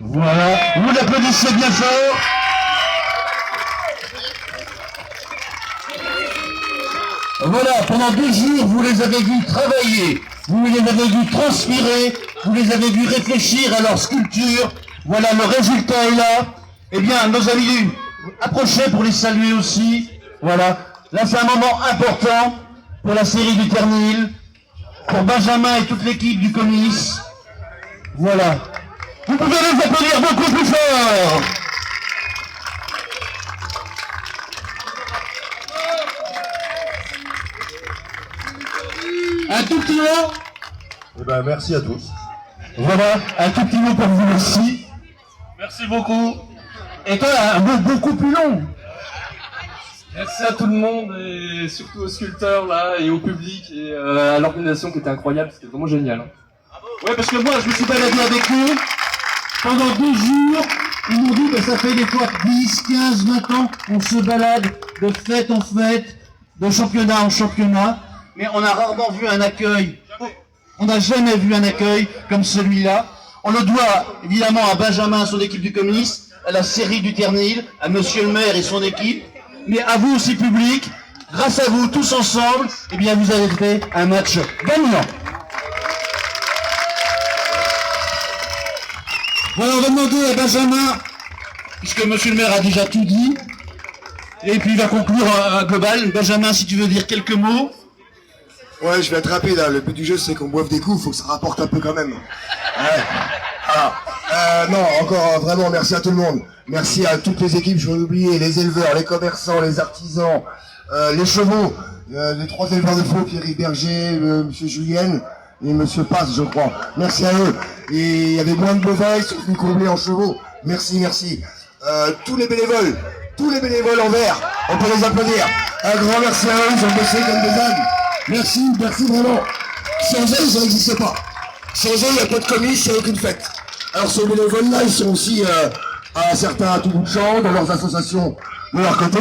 Voilà, vous l'applaudissez bien fort. Voilà, pendant 2 jours, vous les avez vus travailler, vous les avez vus transpirer, vous les avez vus réfléchir à leur sculpture. Voilà, le résultat est là. Eh bien, nos amis, approchez pour les saluer aussi. Voilà, là c'est un moment important pour la série du Ternil, pour Benjamin et toute l'équipe du Comice. Voilà. Vous pouvez les applaudir beaucoup plus fort. Un tout petit mot. Eh ben, merci à tous. Voilà, un tout petit mot pour vous aussi. Merci beaucoup. Et toi, un mot beaucoup plus long. Merci à tout le monde et surtout aux sculpteurs là et au public et à l'organisation qui était incroyable, c'était vraiment génial. Ouais, parce que moi, je me suis baladé avec eux pendant 2 jours. Ils m'ont dit que ça fait des fois 10, 15, 20 ans qu'on se balade de fête en fête, de championnat en championnat. Mais on a rarement vu un accueil. On n'a jamais vu un accueil comme celui-là. On le doit évidemment à Benjamin, à son équipe du Comice, à la série du Ternil, à Monsieur le maire et son équipe, mais à vous aussi public. Grâce à vous tous ensemble, eh bien vous avez fait un match gagnant. Voilà, on va demander à Benjamin, puisque Monsieur le maire a déjà tout dit, et puis il va conclure un global. Benjamin, si tu veux dire quelques mots. Ouais, je vais être rapide, hein. Le but du jeu, c'est qu'on boive des coups, faut que ça rapporte un peu quand même. Ouais. Non, encore vraiment, merci à tout le monde. Merci à toutes les équipes, je vais oublier, les éleveurs, les commerçants, les artisans, les chevaux, les 3 éleveurs de faux, Pierre-Yves Berger, Monsieur Julien et Monsieur Passe, je crois. Merci à eux. Et il y avait moins de bovins, ils sont venus combler en chevaux. Merci, merci. Tous les bénévoles en vert, on peut les applaudir. Un grand merci à eux, ils ont bossé comme des ânes. Merci, merci vraiment. Sans eux, ça n'existe pas. Sans eux, il n'y a pas de Comice, il n'y a aucune fête. Alors ces bénévoles-là, ils sont aussi à certains à tout bout de champ, dans leurs associations de leur côté.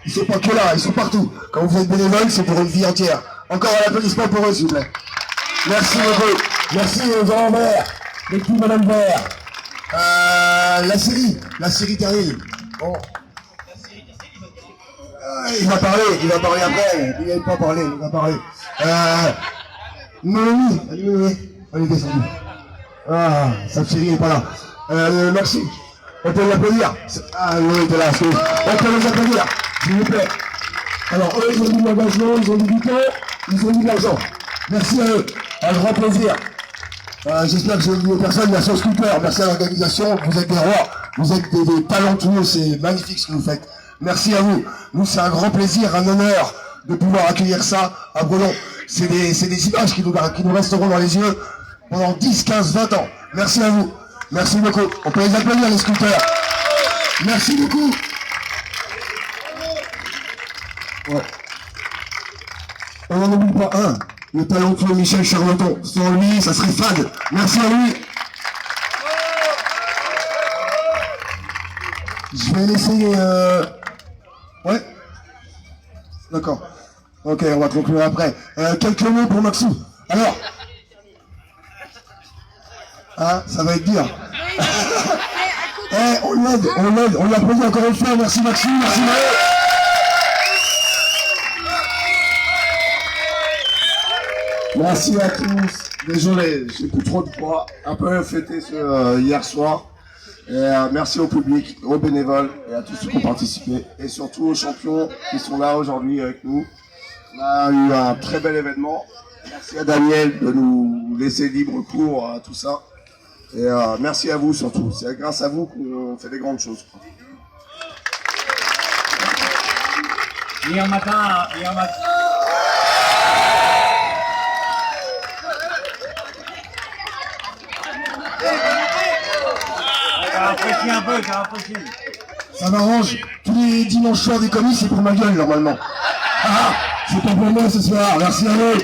Ils ne sont pas que là, ils sont partout. Quand vous êtes bénévole, c'est pour une vie entière. Encore un applaudissement pour eux, s'il vous plaît. Merci beaucoup. Merci aux gens en vert, l'équipe Madame Vert. La série Ternil. Bon. Il va parler après, il n'avait pas parlé, il va parler. Noémie, elle est descendue. Ah, sa chérie n'est pas là. Merci. On peut l'applaudir. Ah oui, t'es là, excuse. On peut les applaudir, s'il vous plaît. Alors, eux, ils ont mis de l'engagement, ils ont mis du temps, ils ont mis de l'argent. Merci à eux, un grand plaisir. J'espère que je n'ai oublié personne, merci aux sculpteurs, merci à l'organisation, vous êtes des rois, vous êtes des talentueux, c'est magnifique ce que vous faites. Merci à vous. Nous, c'est un grand plaisir, un honneur de pouvoir accueillir ça à Brelon. C'est des images qui nous resteront dans les yeux pendant 10, 15, 20 ans. Merci à vous. Merci beaucoup. On peut les applaudir, les sculpteurs. Merci beaucoup. Ouais. On n'en oublie pas un. Le talentueux Michel Charloton. Sans lui, ça serait fade. Merci à lui. Je vais laisser... Ouais. D'accord. Ok, on va conclure après. Quelques mots pour Maxou. Alors. Ah, ça va être dur. On l'aide, on l'applaudit encore une fois. Merci Maxou, merci Maë. Merci à tous. Désolé, j'ai plus trop de poids. Un peu fêté hier soir. Et merci au public, aux bénévoles et à tous ceux qui ont participé. Et surtout aux champions qui sont là aujourd'hui avec nous. On a eu un très bel événement. Merci à Daniel de nous laisser libre cours à tout ça. Et merci à vous surtout. C'est grâce à vous qu'on fait des grandes choses. Hier matin. J'ai apprécié. Ça m'arrange. Tous les dimanches soirs des comices, c'est pour ma gueule normalement. Ah, c'est pas pour moi ce soir. Merci à vous.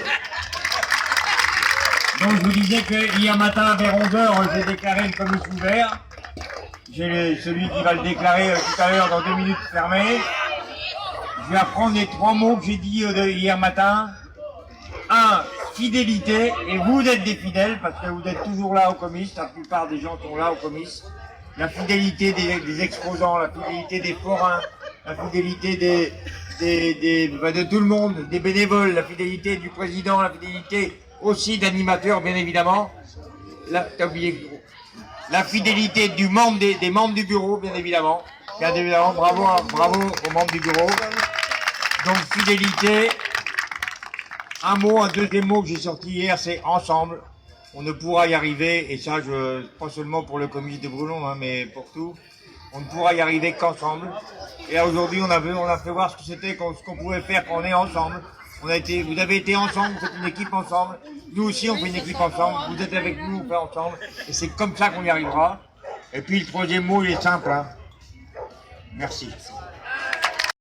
Donc je vous disais que hier matin vers 11h, j'ai déclaré le comice ouvert. J'ai celui qui va le déclarer tout à l'heure dans 2 minutes fermé. Je vais apprendre les 3 mots que j'ai dit hier matin. 1, fidélité. Et vous êtes des fidèles parce que vous êtes toujours là au comice. La plupart des gens sont là au comice. la fidélité des exposants, la fidélité des forains, la fidélité de tout le monde, des bénévoles, la fidélité du président, la fidélité aussi d'animateurs, bien évidemment. T'as oublié la fidélité des membres du bureau, bien évidemment. Bien évidemment, bravo aux membres du bureau. Donc fidélité. Un deuxième mot que j'ai sorti hier, c'est ensemble. On ne pourra y arriver, et ça, pas seulement pour le comité de Brulon, hein, mais pour tout. On ne pourra y arriver qu'ensemble. Et aujourd'hui, on a fait voir ce que c'était, ce qu'on pouvait faire quand on est ensemble. Vous avez été ensemble, vous faites une équipe ensemble. Nous aussi, on fait une équipe ensemble. Vous êtes avec nous, on fait ensemble. Et c'est comme ça qu'on y arrivera. Et puis, le troisième mot, il est simple. Hein. Merci.